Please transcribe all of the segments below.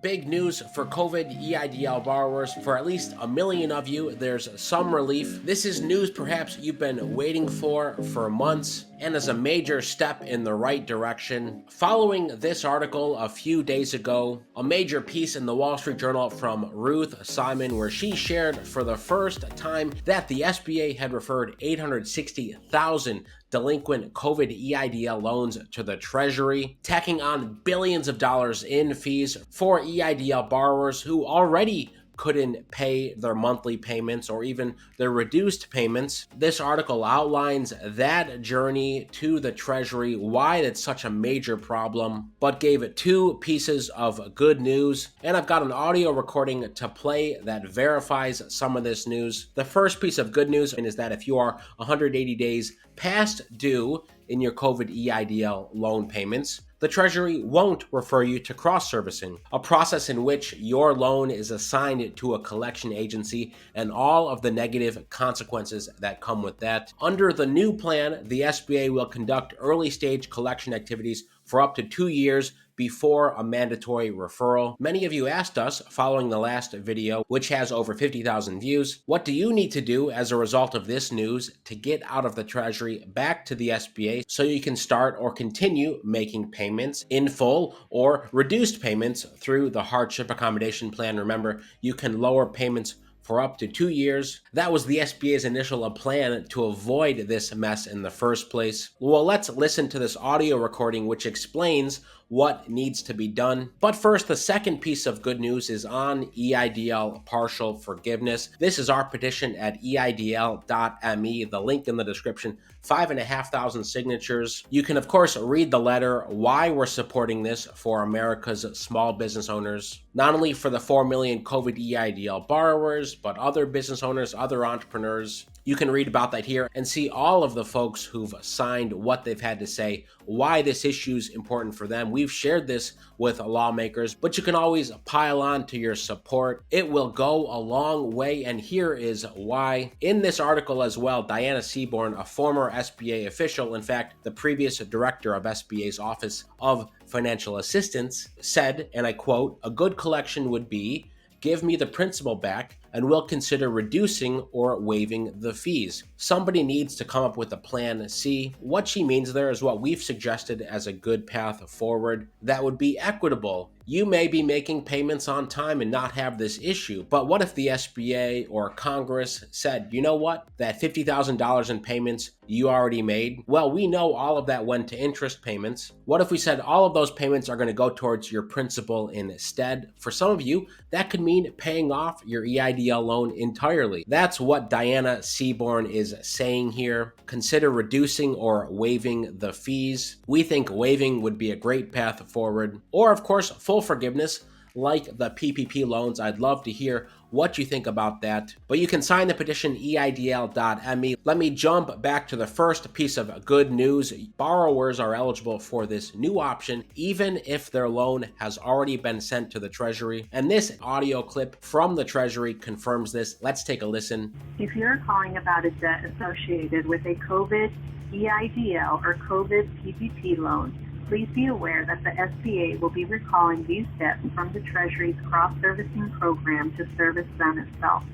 Big news for COVID EIDL borrowers. For at least 1 million of you, there's some relief. This is news perhaps you've been waiting for months and is a major step in the right direction. Following this article a few days ago, a major piece in the Wall Street Journal from Ruth Simon, where she shared for the first time that the SBA had referred 860,000 delinquent COVID EIDL loans to the Treasury, tacking on billions of dollars in fees for EIDL borrowers who already couldn't pay their monthly payments or even their reduced payments. This article outlines that journey to the Treasury, why it's such a major problem, but gave it two pieces of good news. And I've got an audio recording to play that verifies some of this news. The first piece of good news is that if you are 180 days past due in your COVID EIDL loan payments, the Treasury won't refer you to cross-servicing, a process in which your loan is assigned to a collection agency and all of the negative consequences that come with that. Under the new plan, the SBA will conduct early-stage collection activities for up to 2 years before a mandatory referral. Many of you asked us following the last video, which has over 50,000 views, what do you need to do as a result of this news to get out of the Treasury back to the SBA so you can start or continue making payments in full or reduced payments through the hardship accommodation plan? Remember, you can lower payments for up to 2 years. That was the SBA's initial plan to avoid this mess in the first place. Well, let's listen to this audio recording which explains what needs to be done. But first, the second piece of good news is on EIDL partial forgiveness. This is our petition at EIDL.me, the link in the description, 5,500 signatures. You can, of course, read the letter, why we're supporting this for America's small business owners, not only for the 4 million COVID EIDL borrowers, but other business owners, other entrepreneurs. You can read about that here and see all of the folks who've signed, what they've had to say, why this issue is important for them. We've shared this with lawmakers, but you can always pile on to your support. It will go a long way, and here is why. In this article as well, Diana Seaborn, a former SBA official, in fact, the previous director of SBA's Office of Financial Assistance, said, and I quote, "A good collection would be, give me the principal back, and we'll consider reducing or waiving the fees." Somebody needs to come up with a plan C. What she means there is what we've suggested as a good path forward that would be equitable. You may be making payments on time and not have this issue, but what if the SBA or Congress said, you know what, that $50,000 in payments you already made? Well, we know all of that went to interest payments. What if we said all of those payments are going to go towards your principal instead? For some of you, that could mean paying off your EIDL loan entirely. That's what Diana Seaborn is saying here. Consider reducing or waiving the fees. We think waiving would be a great path forward. Or, of course, full forgiveness, like the PPP loans. I'd love to hear what you think about that. But you can sign the petition EIDL.me. Let me jump back to the first piece of good news. Borrowers are eligible for this new option, even if their loan has already been sent to the Treasury. And this audio clip from the Treasury confirms this. Let's take a listen. If you're calling about a debt associated with a COVID EIDL or COVID PPP loan, please be aware that the SBA will be recalling these debts from the Treasury's cross-servicing program to service them itself.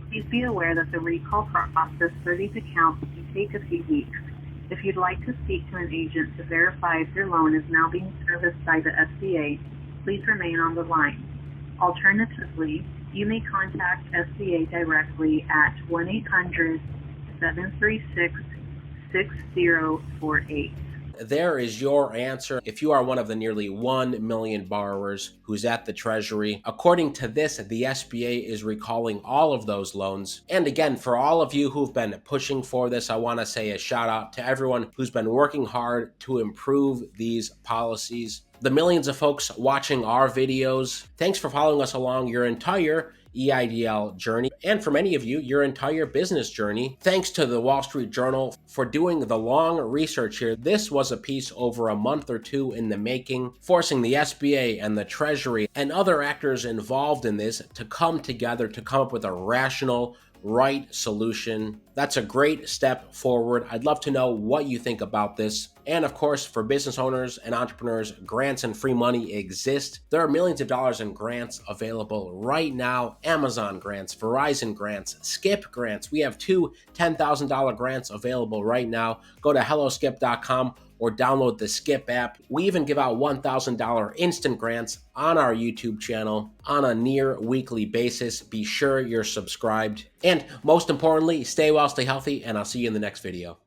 Please be aware that the recall process for these accounts can take a few weeks. If you'd like to speak to an agent to verify if your loan is now being serviced by the SBA, please remain on the line. Alternatively, you may contact SBA directly at 1-800-736-6048. There is your answer if you are one of the nearly 1 million borrowers who's at the Treasury. According to this, the SBA is recalling all of those loans. And again, for all of you who've been pushing for this, I want to say a shout out to everyone who's been working hard to improve these policies. The millions of folks watching our videos, thanks for following us along your entire EIDL journey, and for many of you, your entire business journey. Thanks to the Wall Street Journal for doing the long research here. This was a piece over a month or two in the making, forcing the SBA and the Treasury and other actors involved in this to come together to come up with a rational, right solution. That's a great step forward. I'd love to know what you think about this. And of course, for business owners and entrepreneurs, grants and free money exist. There are millions of dollars in grants available right now. Amazon grants, Verizon grants, Skip grants. We have two $10,000 grants available right now. Go to helloskip.com or download the Skip app. We even give out $1,000 instant grants on our YouTube channel on a near weekly basis. Be sure you're subscribed. And most importantly, stay well, stay healthy, and I'll see you in the next video.